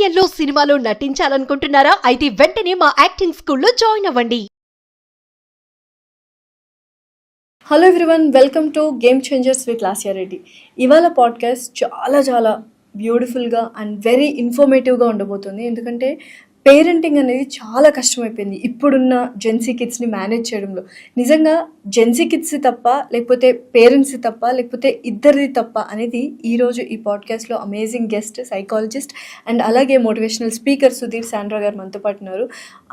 సీరియల్లో సినిమాలో నటించాలనుకుంటున్నారా? అయితే వెంటనే మా యాక్టింగ్ స్కూల్లో జాయిన్ అవ్వండి. Hello everyone, welcome to game changers with Lasya Reddy. ఇవాళ పాడ్కాస్ట్ చాలా బ్యూటిఫుల్గా అండ్ వెరీ ఇన్ఫర్మేటివ్గా ఉండబోతుంది. ఎందుకంటే పేరెంటింగ్ అనేది చాలా కష్టమైపోయింది ఇప్పుడున్న జెన్సీ కిడ్స్ని మేనేజ్ చేయడంలో. నిజంగా జెన్సీ కిడ్స్ తప్ప, లేకపోతే పేరెంట్స్ తప్ప, లేకపోతే ఇద్దరిది తప్ప అనేది ఈరోజు ఈ పాడ్కాస్ట్లో అమేజింగ్ గెస్ట్, సైకాలజిస్ట్ అండ్ అలాగే మోటివేషనల్ స్పీకర్ సుధీర్ సాండ్రా గారు మనతో పాటు ఉన్నారు.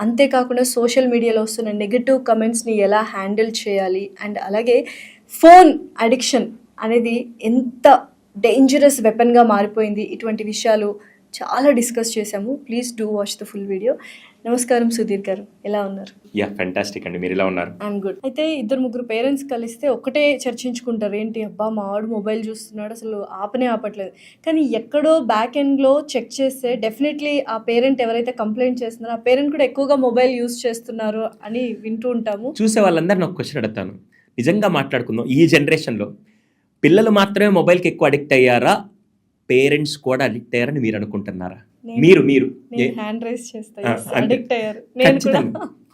అంతేకాకుండా సోషల్ మీడియాలో వస్తున్న నెగటివ్ కమెంట్స్ని ఎలా హ్యాండిల్ చేయాలి అండ్ అలాగే ఫోన్ అడిక్షన్ అనేది ఎంత డేంజరస్ వెపన్గా మారిపోయింది, ఇటువంటి విషయాలు చాలా డిస్కస్ చేశాము. Please do watch the full video. నమస్కారం సుధీర్ గారు, ఎలా ఉన్నారు? ఫ్యాంటాస్టిక్ అండి, మీరు ఎలా ఉన్నారు? I'm good. అయితే ఇద్దరు ముగ్గురు పేరెంట్స్ కలిస్తే ఒకటే చర్చించుకుంటారు, ఏంటి అబ్బా మా వాడు మొబైల్ చూస్తున్నాడు, అసలు ఆపట్లేదు. కానీ ఎక్కడో బ్యాక్ ఎండ్లో చెక్ చేస్తే డెఫినెట్లీ ఆ పేరెంట్ ఎవరైతే కంప్లైంట్ చేస్తున్నారో ఆ పేరెంట్ కూడా ఎక్కువగా మొబైల్ యూస్ చేస్తున్నారు అని వింటూ ఉంటాము. చూసే వాళ్ళందరూ నాకు క్వశ్చన్ అడుగుతాను, నిజంగా మాట్లాడుకుందాం. ఈ జనరేషన్లో పిల్లలు మాత్రమే మొబైల్కి ఎక్కువ అడిక్ట్ అయ్యారా, పేరెంట్స్ కూడా అడిక్ట్ అయ్యారని మీరు అనుకుంటున్నారా? మీరు హ్యాండ్ రైజ్ చేస్తా,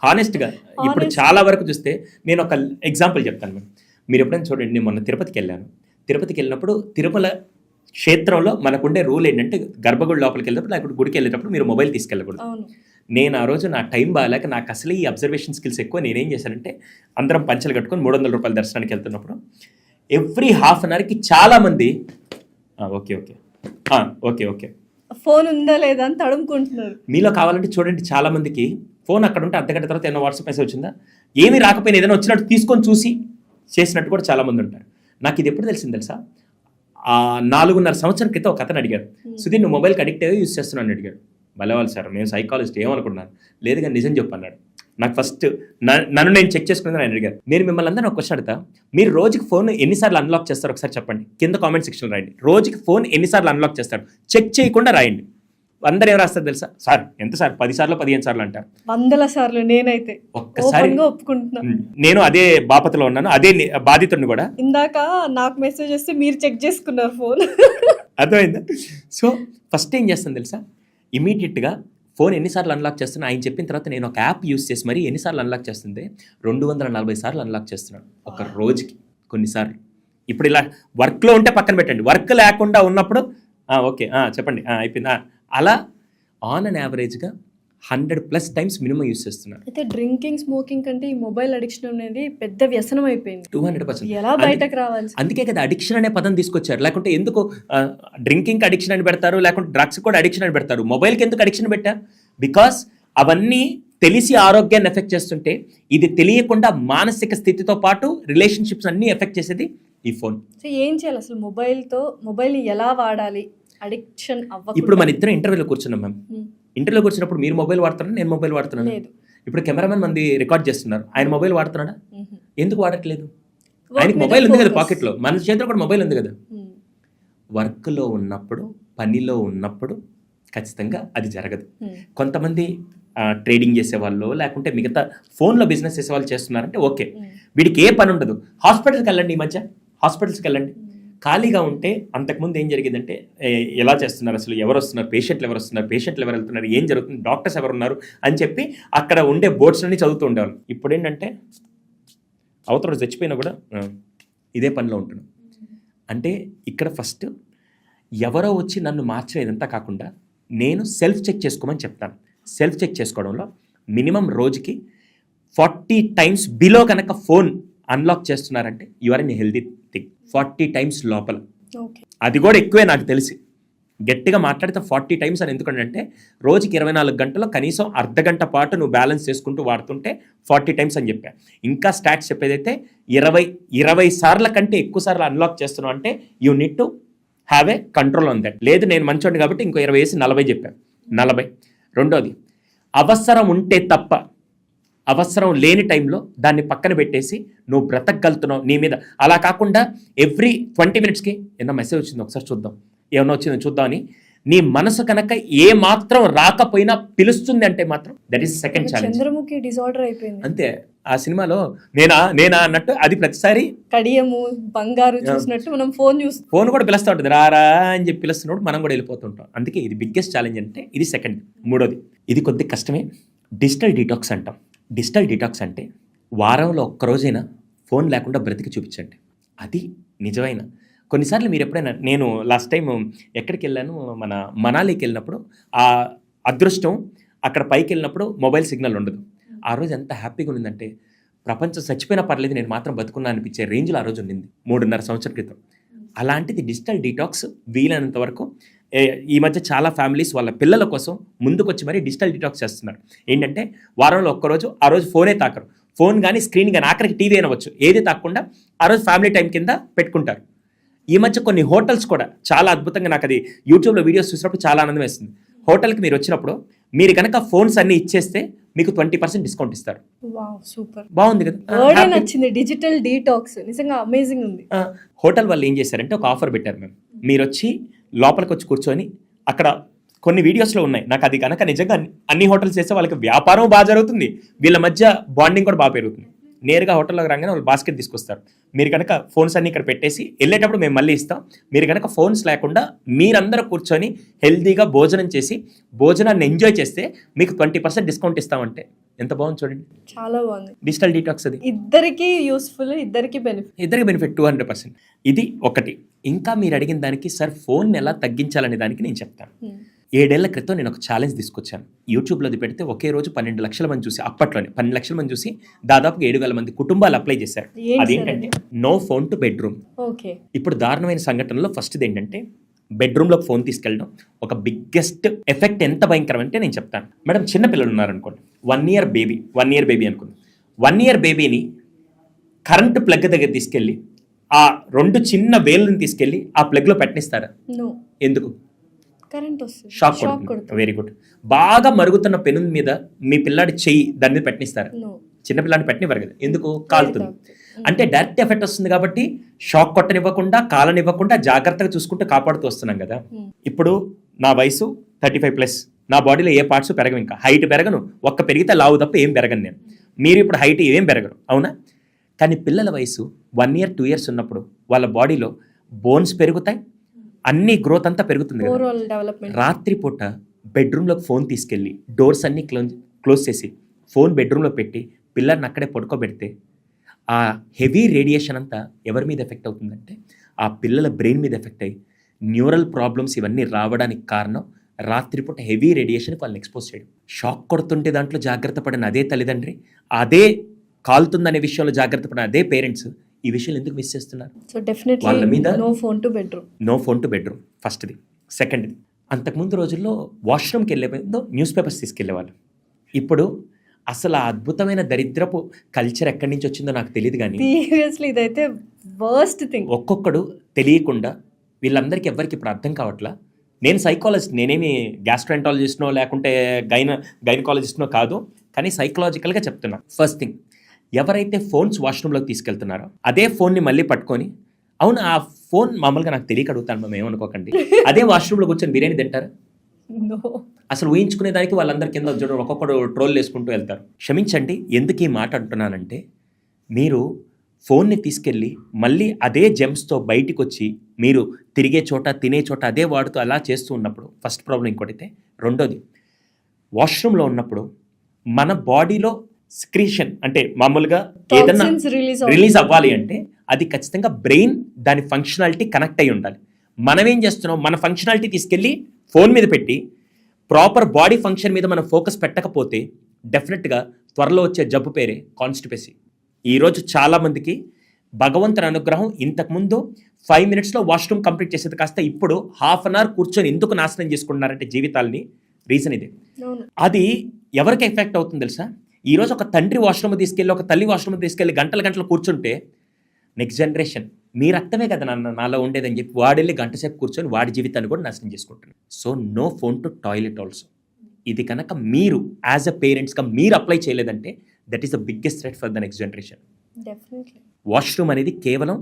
హానెస్ట్గా ఇప్పుడు చాలా వరకు చూస్తే నేను ఒక ఎగ్జాంపుల్ చెప్తాను. మీరు ఎప్పుడైనా చూడండి, నేను మొన్న తిరుపతికి వెళ్ళాను. తిరుపతికి వెళ్ళినప్పుడు తిరుమల క్షేత్రంలో మనకుండే రూల్ ఏంటంటే గర్భగుడి లోపలికి వెళ్ళినప్పుడు, లేకపోతే గుడికి వెళ్ళేటప్పుడు మీరు మొబైల్ తీసుకెళ్ళకూడదు. నేను ఆ రోజు నా టైం బాగాలేక, నాకు అసలు ఈ అబ్జర్వేషన్ స్కిల్స్ ఎక్కువ, నేనేం చేశానంటే అందరం పంచలు కట్టుకొని 300 రూపాయల దర్శనానికి వెళ్తున్నప్పుడు ఎవ్రీ హాఫ్ అన్ అవర్కి చాలామంది ఓకే ఫోన్ ఉందా లేదా అని తడుముకుంటున్నారు. మీలో కావాలంటే చూడండి, చాలా మందికి ఫోన్ అక్కడ ఉంటే అర్ధగంట తర్వాత ఏమైనా వాట్సాప్ మెసేజ్ వచ్చిందా, ఏమీ రాకపోయినా ఏదైనా వచ్చినట్టు తీసుకొని చూసి చేసినట్టు కూడా చాలా మంది ఉంటారు. నాకు ఇది ఎప్పుడు తెలిసింది తెలుసా? 4.5 సంవత్సరం క్రితం ఒక అతను అడిగాడు, సుధీర్ నువ్వు మొబైల్కి అడిక్ట్ అయ్యి యూస్ చేస్తున్నాను అడిగాడు. భలేవాళ్ళు సార్, నేను సైకాలజిస్ట్, ఏమనుకున్నాను. లేదు కానీ నిజం చెప్పు అన్నాడు. నాకు ఫస్ట్ నన్ను నేను చెక్ చేసుకుని ఆయన అడిగారు. నేను మిమ్మల్ని అందరూ ఒక క్వశ్చన్ అడుగుతా, మీరు రోజుకి ఫోన్ ఎన్నిసార్లు అన్లాక్ చేస్తారు ఒకసారి చెప్పండి, కింద కామెంట్ సెక్షన్లో రాయండి. రోజుకి ఫోన్ ఎన్నిసార్లు అన్లాక్ చేస్తారు చెక్ చేయకుండా రాయండి. అందరు ఏం రాస్తారు తెలుసా? సార్ ఎంత సార్ 10 సార్లు 15 సార్లు అంటారు. 100 సార్లు. నేనైతే ఒక్కసారి ఒప్పుకుంటున్నాను, నేను అదే బాపతలో ఉన్నాను, అదే బాధితుడిని కూడా. ఇందాక నాకు మెసేజ్ వస్తే మీరు చెక్ చేసుకున్నారు ఫోన్. అర్థమైందా? సో ఫస్ట్ ఏం చేస్తాను తెలుసా, ఇమీడియట్గా ఫోన్ ఎన్నిసార్లు అన్లాక్ చేస్తున్నా ఆయన చెప్పిన తర్వాత నేను ఒక యాప్ యూస్ చేసి మరి ఎన్నిసార్లు అన్లాక్ చేస్తుంది, 240 సార్లు అన్లాక్ చేస్తున్నాను ఒక రోజుకి కొన్నిసార్లు. ఇప్పుడు ఇలా వర్క్లో ఉంటే పక్కన పెట్టండి, వర్క్ లేకుండా ఉన్నప్పుడు ఓకే చెప్పండి అయిపోయిందా, అలా ఆన్ అండ్ యావరేజ్గా 100+ టైమ్స్ మినిమం యూస్ చేస్తున్నారు. అయితే డ్రింకింగ్, స్మోకింగ్ కంటే ఈ మొబైల్ అడిక్షన్ అనేది పెద్ద వ్యసనం అయిపోయింది. 200%. ఎలా బయటకు రావాలి? అందుకే కదా అడిక్షన్ అనే పదం తీసుకొచ్చారు. లేకుంటే ఎందుకు డ్రింకింగ్ అడిక్షన్ అని పెడతారు, లేకుంటే డ్రగ్స్ కూడా అడిక్షన్ అని పెడతారు. మొబైల్కి ఎందుకు అడిక్షన్ పెట్టారు? బికాస్ అవన్నీ తెలిసి ఆరోగ్యాన్ని ఎఫెక్ట్ చేస్తుంటే, ఇది తెలియకుండా మానసిక స్థితితో పాటు రిలేషన్షిప్స్ అన్నీ ఎఫెక్ట్ చేసేది ఈ ఫోన్. సో ఏం చేయాలి అసలు? మొబైల్ని ఎలా వాడాలి అడిక్షన్ అవ్వకుండా? ఇప్పుడు మన ఇద్దరం ఇంటర్వ్యూలో కూర్చున్నాం మ్యామ్. ఇంటర్వ్యూలో కూర్చున్నప్పుడు మీరు మొబైల్ వాడుతున్నారా, నేను మొబైల్ వాడుతున్నాను. ఇప్పుడు కెమెరామెన్ మంది రికార్డ్ చేస్తున్నారు, ఆయన మొబైల్ వాడుతున్నాడా? ఎందుకు వాడట్లేదు? ఆయనకి మొబైల్ ఉంది కదా పాకెట్లో, మన చేతిలో కూడా మొబైల్ ఉంది కదా. వర్క్లో ఉన్నప్పుడు, పనిలో ఉన్నప్పుడు ఖచ్చితంగా అది జరగదు. కొంతమంది ట్రేడింగ్ చేసేవాళ్ళు, లేకుంటే మిగతా ఫోన్లో బిజినెస్ చేసేవాళ్ళు చేస్తున్నారంటే ఓకే, వీడికి ఏ పని ఉండదు. హాస్పిటల్కి వెళ్ళండి, ఈ మధ్య హాస్పిటల్స్కి వెళ్ళండి. ఖాళీగా ఉంటే అంతకుముందు ఏం జరిగిందంటే, ఎలా చేస్తున్నారు అసలు, ఎవరు వస్తున్నారు, పేషెంట్లు ఎవరు వస్తున్నారు, పేషెంట్లు ఎవరు వెళ్తున్నారు, ఏం జరుగుతుంది, డాక్టర్స్ ఎవరు ఉన్నారు అని చెప్పి అక్కడ ఉండే బోర్డ్స్ అన్ని చదువుతూ ఉండేవాళ్ళు. ఇప్పుడు ఏంటంటే అవతల చచ్చిపోయినా కూడా ఇదే పనిలో ఉంటున్నాం. అంటే ఇక్కడ ఫస్ట్ ఎవరో వచ్చి నన్ను మార్చలేదంతా కాకుండా నేను సెల్ఫ్ చెక్ చేసుకోమని చెప్తాను. సెల్ఫ్ చెక్ చేసుకోవడంలో మినిమం రోజుకి 40 టైమ్స్ బిలో కనుక ఫోన్ అన్లాక్ చేస్తున్నారంటే you are in healthy thing. 40 times లోపల, అది కూడా ఎక్కువే నాకు తెలిసి. గట్టిగా మాట్లాడితే 40 టైమ్స్ అని ఎందుకంటే రోజుకి 24 గంటల్లో కనీసం అర్ధగంట పాటు నువ్వు బ్యాలెన్స్ చేసుకుంటూ వాడుతుంటే 40 టైమ్స్ అని చెప్పా. ఇంకా స్టాట్స్ చెప్పేదైతే 20 సార్ల కంటే ఎక్కువ సార్లు అన్లాక్ చేస్తున్నావు అంటే you need to have a control on that. లేదు నేను మంచోండి కాబట్టి ఇంకో 20 వేసి 40 చెప్పాను. 40. రెండోది, అవసరం ఉంటే తప్ప, అవసరం లేని టైంలో దాన్ని పక్కన పెట్టేసి నువ్వు బ్రతకగలుగుతున్నావు నీ మీద. అలా కాకుండా ఎవ్రీ 20 మినిట్స్కి ఏమన్నా మెసేజ్ వచ్చింది ఒకసారి చూద్దాం, ఏమన్నా వచ్చిందో చూద్దామని నీ మనసు కనుక ఏ మాత్రం రాకపోయినా పిలుస్తుంది అంటే మాత్రం that is second challenge. Chandramukhi disorder అయిపోయింది. అంతే. ఆ సినిమాలో నేనా అన్నట్టు అది ప్రతిసారి కడియము బంగారు చూసినట్టు మనం ఫోన్ చూస్తాం. ఫోన్ కూడా పిలుస్తూ ఉంటుంది, రారా అని చెప్పి పిలుస్తున్నప్పుడు మనం కూడా వెళ్ళిపోతుంటాం. అందుకే ఇది బిగ్గెస్ట్ ఛాలెంజ్ అంటే ఇది సెకండ్. మూడోది ఇది కొద్ది కష్టమే, డిజిటల్ డీటాక్స్ అంటాం. డిజిటల్ డీటాక్స్ అంటే వారంలో ఒక్కరోజైనా ఫోన్ లేకుండా బ్రతికి చూపించండి. అది నిజమైన. కొన్నిసార్లు మీరు ఎప్పుడైనా, నేను లాస్ట్ టైం ఎక్కడికి వెళ్ళాను, మన మనాలికి వెళ్ళినప్పుడు ఆ అదృష్టం, అక్కడ పైకి వెళ్ళినప్పుడు మొబైల్ సిగ్నల్ ఉండదు. ఆ రోజు ఎంత హ్యాపీగా ఉండిందంటే ప్రపంచం చచ్చిపోయినా పర్లేదు నేను మాత్రం బతుకున్నా అనిపించే రేంజ్లో ఆ రోజు ఉండింది 3.5 సంవత్సరాల క్రితం. అలాంటిది డిజిటల్ డీటాక్స్ వీలైనంత వరకు ఈ మధ్య చాలా ఫ్యామిలీస్ వాళ్ళ పిల్లల కోసం ముందుకొచ్చి మరీ డిజిటల్ డీటాక్స్ చేస్తున్నారు. ఏంటంటే వారంలో ఒక్కరోజు ఆ రోజు ఫోనే తాకరు, ఫోన్ కానీ స్క్రీన్ కానీ, ఆఖరికి టీవీ అనవచ్చు, ఏది తాకుండా ఆ రోజు ఫ్యామిలీ టైం కింద పెట్టుకుంటారు. ఈ మధ్య కొన్ని హోటల్స్ కూడా చాలా అద్భుతంగా, నాకు అది యూట్యూబ్లో వీడియోస్ చూసినప్పుడు చాలా ఆనందం వేస్తుంది. హోటల్కి మీరు వచ్చినప్పుడు మీరు కనుక ఫోన్స్ అన్ని ఇచ్చేస్తే మీకు 20% డిస్కౌంట్ ఇస్తారు. వావ్, సూపర్, బాగుంది కదా. వర్డ్ నచ్చింది, డిజిటల్ డీటాక్స్, నిజంగా అమేజింగ్ ఉంది. హోటల్ వాళ్ళు ఏం చేశారంటే ఒక ఆఫర్ పెట్టారు. మేము మీరు వచ్చి లోపలికి వచ్చి కూర్చొని, అక్కడ కొన్ని వీడియోస్లో ఉన్నాయి, నాకు అది కనుక నిజంగా అన్ని హోటల్స్ చేస్తే వాళ్ళకి వ్యాపారం బాగా జరుగుతుంది, వీళ్ళ మధ్య బాండింగ్ కూడా బాగా పెరుగుతుంది. నేరుగా హోటల్లోకి రాగానే వాళ్ళు బాస్కెట్ తీసుకొస్తారు. మీరు కనుక ఫోన్స్ అన్ని ఇక్కడ పెట్టేసి వెళ్ళేటప్పుడు మేము మళ్ళీ ఇస్తాం. మీరు కనుక ఫోన్స్ లేకుండా మీరందరూ కూర్చొని హెల్తీగా భోజనం చేసి భోజనాన్ని ఎంజాయ్ చేస్తే మీకు 20% డిస్కౌంట్ ఇస్తామంటే ఎంత బాగుంది చూడండి. చాలా బాగుంది. డిజిటల్ డీటాక్స్ అది ఇద్దరికి యూస్ఫుల్, ఇద్దరికి బెనిఫిట్ 200%. ఇది ఒకటి. ఇంకా మీరు అడిగిన దానికి సార్ ఫోన్ ఎలా తగ్గించాలనే దానికి నేను చెప్తాను. 7 ఏళ్ల క్రితం నేను ఒక ఛాలెంజ్ తీసుకొచ్చాను. యూట్యూబ్లో అది పెడితే ఒకే రోజు 12 లక్షల మంది చూసి, అప్పట్లోనే 12 లక్షల మంది చూసి దాదాపుగా 7,000 మంది కుటుంబాలు అప్లై చేశారు. అదేంటంటే నో ఫోన్ టు బెడ్రూమ్. ఇప్పుడు దారుణమైన సంఘటనలో ఫస్ట్ది ఏంటంటే బెడ్రూమ్లో ఫోన్ తీసుకెళ్ళడం ఒక బిగ్గెస్ట్ ఎఫెక్ట్. ఎంత భయంకరం అంటే నేను చెప్తాను. మేడం, చిన్న పిల్లలు ఉన్నారనుకోండి, 1 ఇయర్ బేబీ అనుకోండి. 1 ఇయర్ బేబీని కరెంటు ప్లగ్ దగ్గర తీసుకెళ్ళి ఆ 2 చిన్న వేళ్ళని తీసుకెళ్ళి ఆ ప్లగ్లో పెట్టనిస్తారా? ఎందుకు? షాక్ కొడుతుంది. Very good. బాగా మరుగుతున్న పెను మీద మీ పిల్లాడి చెయ్యి దాని మీద పెట్టనిస్తారు? చిన్న పిల్లాడిని పెట్టనివ్వరు కదా. ఎందుకు? కాలుతుంది. అంటే డైరెక్ట్ ఎఫెక్ట్ వస్తుంది కాబట్టి షాక్ కొట్టనివ్వకుండా, కాలనివ్వకుండా జాగ్రత్తగా చూసుకుంటూ కాపాడుతూ వస్తున్నాం కదా. ఇప్పుడు నా వయసు 35+, నా బాడీలో ఏ పార్ట్స్ పెరగవు, ఇంకా హైట్ పెరగను, ఒక్క పెరిగితే లావు తప్ప ఏం పెరగను నేను. మీరు ఇప్పుడు హైట్ ఏం పెరగరు, అవునా? కానీ పిల్లల వయసు 1 ఇయర్ 2 ఇయర్స్ ఉన్నప్పుడు వాళ్ళ బాడీలో బోన్స్ పెరుగుతాయి, అన్ని గ్రోత్ అంతా పెరుగుతుంది కదా. రాత్రిపూట బెడ్రూమ్లోకి ఫోన్ తీసుకెళ్ళి డోర్స్ అన్ని క్లోజ్ చేసి ఫోన్ బెడ్రూమ్లో పెట్టి పిల్లల్ని అక్కడే పడుకోబెడితే ఆ హెవీ రేడియేషన్ అంతా ఎవరి మీద ఎఫెక్ట్ అవుతుందంటే ఆ పిల్లల బ్రెయిన్ మీద ఎఫెక్ట్ అయ్యి న్యూరల్ ప్రాబ్లమ్స్ ఇవన్నీ రావడానికి కారణం రాత్రిపూట హెవీ రేడియేషన్కి వాళ్ళని ఎక్స్పోజ్ చేయడం. షాక్ కొడుతుంటే దాంట్లో జాగ్రత్త పడిన అదే తల్లిదండ్రి, అదే కాలుతుందనే విషయంలో జాగ్రత్త పడిన అదే పేరెంట్స్ ఈ విషయాలు ఎందుకు మిస్ చేస్తున్నారు? సో డెఫినెట్లీ వాళ్ళ మీద నో ఫోన్ టు బెడ్రూమ్ ఫస్ట్ది. సెకండ్ది, అంతకుముందు రోజుల్లో వాష్రూమ్కి వెళ్ళే న్యూస్ పేపర్స్ తీసుకెళ్లేవాళ్ళు. ఇప్పుడు అసలు ఆ అద్భుతమైన దరిద్రపు కల్చర్ ఎక్కడి నుంచి వచ్చిందో నాకు తెలియదు, కానీ సీరియస్లీ ఇదైతే వర్స్ట్ థింగ్. ఒక్కొక్కడు తెలియకుండా వీళ్ళందరికీ ఎవరికి ఇప్పుడు అర్థం కావట్లా. నేను సైకాలజిస్ట్, నేనేమి గ్యాస్ట్రోఎంటాలజిస్ట్నో లేకుంటే గైనకాలజిస్ట్నో కాదు, కానీ సైకలాజికల్గా చెప్తున్నా. ఫస్ట్ థింగ్, ఎవరైతే ఫోన్స్ వాష్రూమ్లోకి తీసుకెళ్తున్నారో అదే ఫోన్ని మళ్ళీ పట్టుకొని, అవును ఆ ఫోన్ మామూలుగా నాకు తెలియక అడుగుతాను, మేము ఏమనుకోకండి, అదే వాష్రూమ్లో కూర్చొని బిర్యానీ తింటారా? అసలు ఊహించుకునే దానికి వాళ్ళందరి కింద చూడండి ఒక్కొక్కడు ట్రోల్ వేసుకుంటూ వెళ్తారు. క్షమించండి, ఎందుకు ఈ మాట అంటున్నానంటే, మీరు ఫోన్ని తీసుకెళ్ళి మళ్ళీ అదే జెమ్స్తో బయటికి వచ్చి మీరు తిరిగే చోట తినే చోట అదే వాడుతూ అలా చేస్తూ ఉన్నప్పుడు ఫస్ట్ ప్రాబ్లం ఇంకోటితే. రెండోది, వాష్రూమ్లో ఉన్నప్పుడు మన బాడీలో స్క్రీషన్ అంటే మామూలుగా ఏదన్నా రిలీజ్ అవ్వాలి అంటే అది ఖచ్చితంగా బ్రెయిన్ దాని ఫంక్షనాలిటీ కనెక్ట్ అయి ఉండాలి. మనం ఏం చేస్తున్నాం, మన ఫంక్షనాలిటీ తీసుకెళ్ళి ఫోన్ మీద పెట్టి ప్రాపర్ బాడీ ఫంక్షన్ మీద మనం ఫోకస్ పెట్టకపోతే డెఫినెట్గా త్వరలో వచ్చే జబ్బు పేరే కాన్స్టిపేసీ. ఈరోజు చాలామందికి భగవంతుని అనుగ్రహం, ఇంతకుముందు 5 minutesలో వాష్రూమ్ కంప్లీట్ చేసేది కాస్త ఇప్పుడు ½ an hour కూర్చొని ఎందుకు నాశనం చేసుకుంటున్నారంటే జీవితాలని, రీజన్ ఇదే. అది ఎవరికి ఎఫెక్ట్ అవుతుంది తెలుసా? ఈరోజు ఒక తండ్రి వాష్రూమ్ తీసుకెళ్ళి ఒక తల్లి వాష్రూమ్ తీసుకెళ్ళి గంటలు కూర్చుంటే నెక్స్ట్ జనరేషన్ మీ రక్తమే కదా నాలో ఉండేదని చెప్పి వాడెళ్ళి గంట సేపు కూర్చొని వాడి జీవితాన్ని కూడా నాశనం చేసుకుంటున్నారు. So no phone to toilet also. ఇది కనుక మీరు యాజ్ అ పేరెంట్స్గా మీరు అప్లై చేయలేదంటే that is the biggest threat for the next generation. Washroom అనేది కేవలం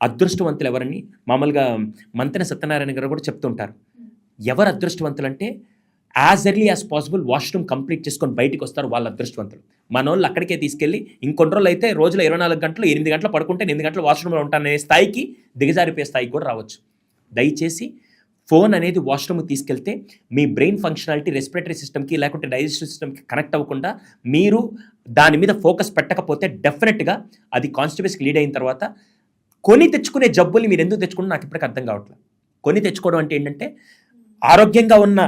అదృష్టవంతులు ఎవరని మామూలుగా మంతెన సత్యనారాయణ గారు కూడా చెప్తుంటారు. ఎవరు అదృష్టవంతులు అంటే as early as possible washroom complete చేసుకొని బయటికి వస్తారు, వాళ్ళ అదృష్టవంతులు. మన వాళ్ళు అక్కడికే తీసుకెళ్ళి ఇంకొన్ని రోజులు అయితే రోజులో 24 గంటలు 8 గంటలు పడుకుంటే 8 గంటలు వాష్రూమ్లో ఉంటాననే స్థాయికి దిగజారిపోయే స్థాయికి కూడా రావచ్చు. దయచేసి ఫోన్ అనేది వాష్రూమ్ తీసుకెళ్తే మీ బ్రెయిన్ ఫంక్షనాలిటీ రెస్పిరేటరీ సిస్టమ్కి లేకుంటే డైజెస్టివ్ సిస్టమ్కి కనెక్ట్ అవ్వకుండా మీరు దాని మీద ఫోకస్ పెట్టకపోతే డెఫినెట్గా అది కాన్స్టిపేషన్కి లీడ్ అయిన తర్వాత కొని తెచ్చుకునే జబ్బుల్ని మీరు ఎందుకు తెచ్చుకున్నా నాకు ఇప్పటికీ అర్థం కావట్లేదు. కొని తెచ్చుకోవడం అంటే ఏంటంటే ఆరోగ్యంగా ఉన్న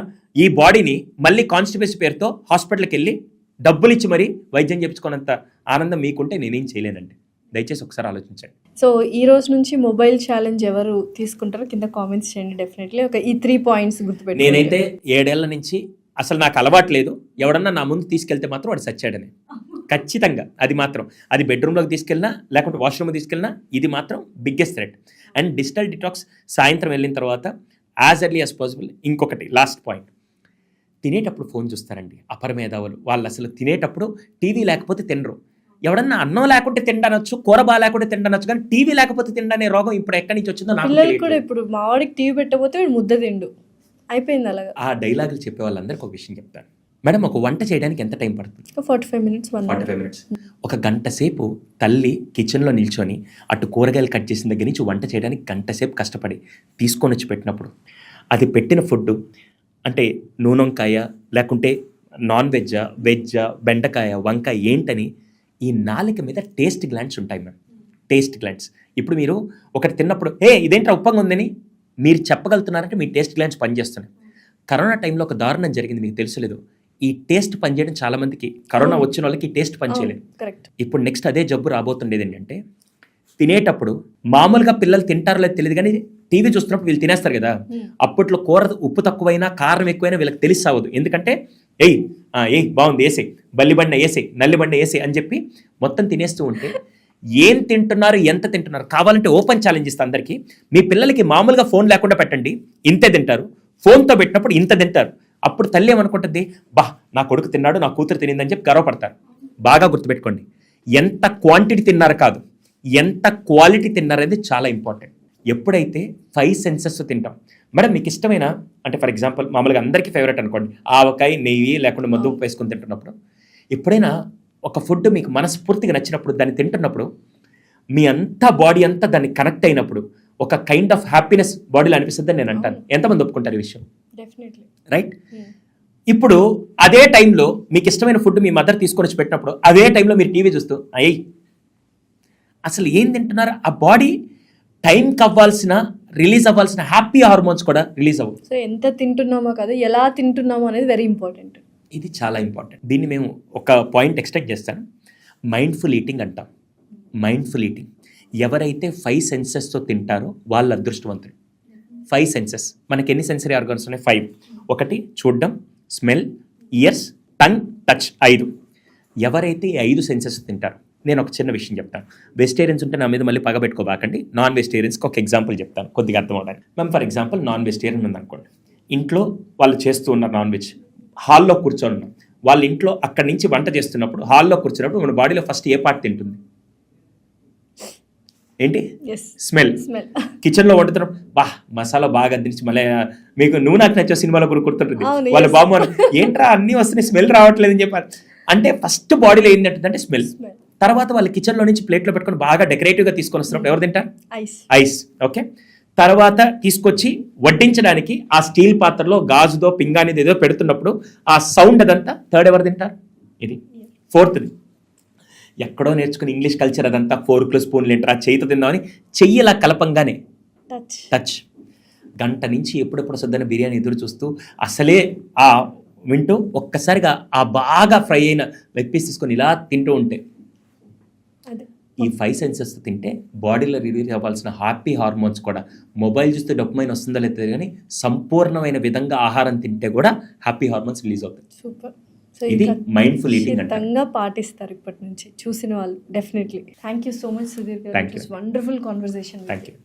ఈ బాడీని మళ్ళీ కాన్స్టిపేషన్ పేరుతో హాస్పిటల్కి వెళ్ళి డబ్బులు ఇచ్చి మరీ వైద్యం చేయించుకున్నంత ఆనందం మీకుంటే నేనేం చేయలేనండి. దయచేసి ఒకసారి ఆలోచించండి. సో ఈ రోజు నుంచి మొబైల్ ఛాలెంజ్ ఎవరు తీసుకుంటారో కింద కామెంట్స్ చేయండి. డెఫినెట్లీ ఈ 3 పాయింట్స్ గుర్తుపెట్టి. నేనైతే 7 ఏళ్ల నుంచి అసలు నాకు అలవాటు లేదు, ఎవడన్నా నా ముందు తీసుకెళ్తే మాత్రం వాడు సచ్చాడని. ఖచ్చితంగా అది మాత్రం, అది బెడ్రూమ్లోకి తీసుకెళ్ళినా లేకుంటే వాష్రూమ్ తీసుకెళ్ళినా ఇది మాత్రం biggest threat. And digital detox సాయంత్రం వెళ్ళిన తర్వాత యాజ్ ఎర్లీ యాజ్ పాసిబుల్. ఇంకొకటి లాస్ట్ పాయింట్, తినేటప్పుడు ఫోన్ చూస్తారండి అపరమేధావులు. వాళ్ళు అసలు తినేటప్పుడు టీవీ లేకపోతే తినరు. ఎవడన్నా అన్నం లేకుంటే తిండనొచ్చు, కూర బాగా లేకుంటే తిండనొచ్చు, కానీ టీవీ లేకపోతే తిండనే రోగం ఇప్పుడు ఎక్కడి నుంచి వచ్చిందో నాకు పిల్లలు కూడా ఇప్పుడు మా వాడికి టీవీ పెట్టకపోతే వీడు ముద్ద తిండు, అయిపోయింది అలాగా. ఆ డైలాగులు చెప్పే వాళ్ళందరికీ ఒక విషయం చెప్తాను మేడం. ఒక వంట చేయడానికి ఎంత టైం పడుతుంది? 45 మినిట్స్ 45 మినిట్స్. ఒక గంట సేపు తల్లి కిచెన్లో నిల్చొని అటు కూరగాయలు కట్ చేసిన దగ్గర నుంచి వంట చేయడానికి గంట సేపు కష్టపడి తీసుకొని వచ్చి పెట్టినప్పుడు అది పెట్టిన ఫుడ్ అంటే నూనెంకాయ లేకుంటే నాన్ వెజ్జా, వెజ్జా, బెండకాయ, వంకాయ ఏంటని ఈ నాలుక మీద టేస్ట్ గ్లాండ్స్ ఉంటాయి మ్యామ్, టేస్ట్ గ్లాండ్స్. ఇప్పుడు మీరు ఒకటి తిన్నప్పుడు ఇదేంట్రా ఉప్పంగా ఉందని మీరు చెప్పగలుగుతున్నారంటే మీ టేస్ట్ గ్లాండ్స్ పనిచేస్తున్నాయి. కరోనా టైంలో ఒక దారుణం జరిగింది, మీకు తెలుసలేదు. ఈ టేస్ట్ పనిచేయడం చాలా మందికి, కరోనా వచ్చిన వాళ్ళకి ఈ టేస్ట్ పనిచేయలేదు. ఇప్పుడు నెక్స్ట్ అదే జబ్బు రాబోతుండేది ఏంటంటే తినేటప్పుడు మామూలుగా పిల్లలు తింటారో లేదు తెలియదు, కానీ టీవీ చూస్తున్నప్పుడు వీళ్ళు తినేస్తారు కదా, అప్పట్లో కూర ఉప్పు తక్కువైనా కారం ఎక్కువైనా వీళ్ళకి తెలిసి అవ్వదు. ఎందుకంటే బాగుంది వేసే, బల్లిబండ వేసే, నల్లిబండ వేసే అని చెప్పి మొత్తం తినేస్తూ ఉంటే ఏం తింటున్నారు, ఎంత తింటున్నారు కావాలంటే ఓపెన్ ఛాలెంజ్ ఇస్తా అందరికీ. మీ పిల్లలకి మామూలుగా ఫోన్ లేకుండా పెట్టండి, ఇంతే తింటారు. ఫోన్తో పెట్టినప్పుడు ఇంత తింటారు. అప్పుడు తల్లి ఏమనుకుంటుంది, నా కొడుకు తిన్నాడు, నా కూతురు తినిందని చెప్పి గర్వపడతారు. బాగా గుర్తుపెట్టుకోండి, ఎంత క్వాంటిటీ తిన్నారు కాదు, ఎంత క్వాలిటీ తిన్నారనేది చాలా ఇంపార్టెంట్. ఎప్పుడైతే 5 సెన్సెస్ తింటాం మేడం, మీకు ఇష్టమైన అంటే ఫర్ ఎగ్జాంపుల్ మామూలుగా అందరికీ ఫేవరెట్ అనుకోండి, ఆవకాయ, నెయ్యి లేకుండా మద్దు ఉప్పు వేసుకొని తింటున్నప్పుడు, ఎప్పుడైనా ఒక ఫుడ్ మీకు మనస్ఫూర్తిగా నచ్చినప్పుడు దాన్ని తింటున్నప్పుడు మీ అంతా బాడీ అంతా దాన్ని కనెక్ట్ అయినప్పుడు ఒక కైండ్ ఆఫ్ హ్యాపీనెస్ బాడీలో అనిపిస్తుంది అని నేను అంటాను. ఎంతమంది ఒప్పుకుంటారు ఈ విషయం? రైట్. ఇప్పుడు అదే టైంలో మీకు ఇష్టమైన ఫుడ్ మీ మదర్ తీసుకొని వచ్చి పెట్టినప్పుడు అదే టైంలో మీరు టీవీ చూస్తూ అసలు ఏం తింటున్నారు, ఆ బాడీ టైంకి రిలీజ్ అవ్వాల్సిన హ్యాపీ హార్మోన్స్ కూడా రిలీజ్ అవ్వవు. సో ఎంత తింటున్నామో కదా, ఎలా తింటున్నామో అనేది వెరీ ఇంపార్టెంట్. ఇది చాలా ఇంపార్టెంట్. దీన్ని మేము ఒక పాయింట్ ఎక్స్ట్రాక్ట్ చేస్తాను, మైండ్ఫుల్ ఈటింగ్ అంటాం. మైండ్ఫుల్ ఈటింగ్ ఎవరైతే 5 సెన్సెస్తో తింటారో వాళ్ళ అదృష్టవంతులు. 5 సెన్సెస్, మనకి ఎన్ని సెన్సరీ ఆర్గాన్స్ ఉన్నాయి? 5. ఒకటి చూడడం, స్మెల్, ఇయర్స్, టంగ్, టచ్, 5. ఎవరైతే ఈ 5 సెన్సెస్ తింటారో, నేను ఒక చిన్న విషయం చెప్తాను. వెజిటేరియన్స్ ఉంటే నా మీద మళ్ళీ పగబెట్టుకోబాకండి. నాన్ వెజిటేరియన్స్కి ఒక ఎగ్జాంపుల్ చెప్తాను కొద్దిగా అర్థం అవడానికి. మేము ఫర్ ఎగ్జాంపుల్ నాన్ వెజిటేరియన్ ఉందనుకోండి, ఇంట్లో వాళ్ళు చేస్తూ ఉన్నారు నాన్ వెజ్, హాల్లో కూర్చొని ఉన్నాం. వాళ్ళ ఇంట్లో అక్కడి నుంచి వంట చేస్తున్నప్పుడు హాల్లో కూర్చున్నప్పుడు మన బాడీలో ఫస్ట్ ఏ పార్ట్ తింటుంది? ఏంటి? స్మెల్. కిచెన్లో వండుతున్నప్పుడు మసాలా బాగా అందించి మళ్ళీ మీకు నువ్వు నాకు నచ్చే సినిమాలో కూడా గుర్తుంటుంది, వాళ్ళ బాబు ఏంట్రా అన్నీ వస్తున్నాయి స్మెల్ రావట్లేదు అని చెప్పారు. అంటే ఫస్ట్ బాడీలో ఏంటంటే స్మెల్. తర్వాత వాళ్ళు కిచెన్లో నుంచి ప్లేట్లో పెట్టుకొని బాగా డెకరేటివ్గా తీసుకొని వస్తున్నప్పుడు ఎవరు తింటారు? ఐస్. ఓకే. తర్వాత తీసుకొచ్చి వడ్డించడానికి ఆ స్టీల్ పాత్రలో గాజుదో పింగానిది ఏదో పెడుతున్నప్పుడు ఆ సౌండ్ అదంతా థర్డ్ ఎవరు తింటారు? ఇది 4థది. ఎక్కడో నేర్చుకుని ఇంగ్లీష్ కల్చర్ అదంతా ఫోర్క్లు స్పూన్లు ఏంటారు, ఆ చేయితో తిందామని చెయ్యిలా కలపంగానే టచ్. గంట నుంచి ఎప్పుడెప్పుడు వస్తుందని బిర్యానీ ఎదురు చూస్తూ అసలే ఆ వింటూ ఒక్కసారిగా ఆ బాగా ఫ్రై అయిన లెగ్ పీస్ తీసుకొని ఇలా తింటూ ఉంటే ఈ 5 సెన్సెస్ తింటే బాడీలో రిలీజ్ అవ్వాల్సిన హ్యాపీ హార్మోన్స్ కూడా, మొబైల్ చూస్తే డొపమైన్ వస్తుందో లేదో కానీ సంపూర్ణమైన విధంగా ఆహారం తింటే కూడా హ్యాపీ హార్మోన్స్ రిలీజ్ అవుతాయి. సూపర్. ఇది మైండ్ఫుల్ ఈటింగ్ అంటే పాటిస్తారు ఇప్పటి నుంచి చూసిన వాళ్ళు definitely. Thank you so much Sudheer గారు, వండర్ఫుల్ కాన్వర్సేషన్. Thank you.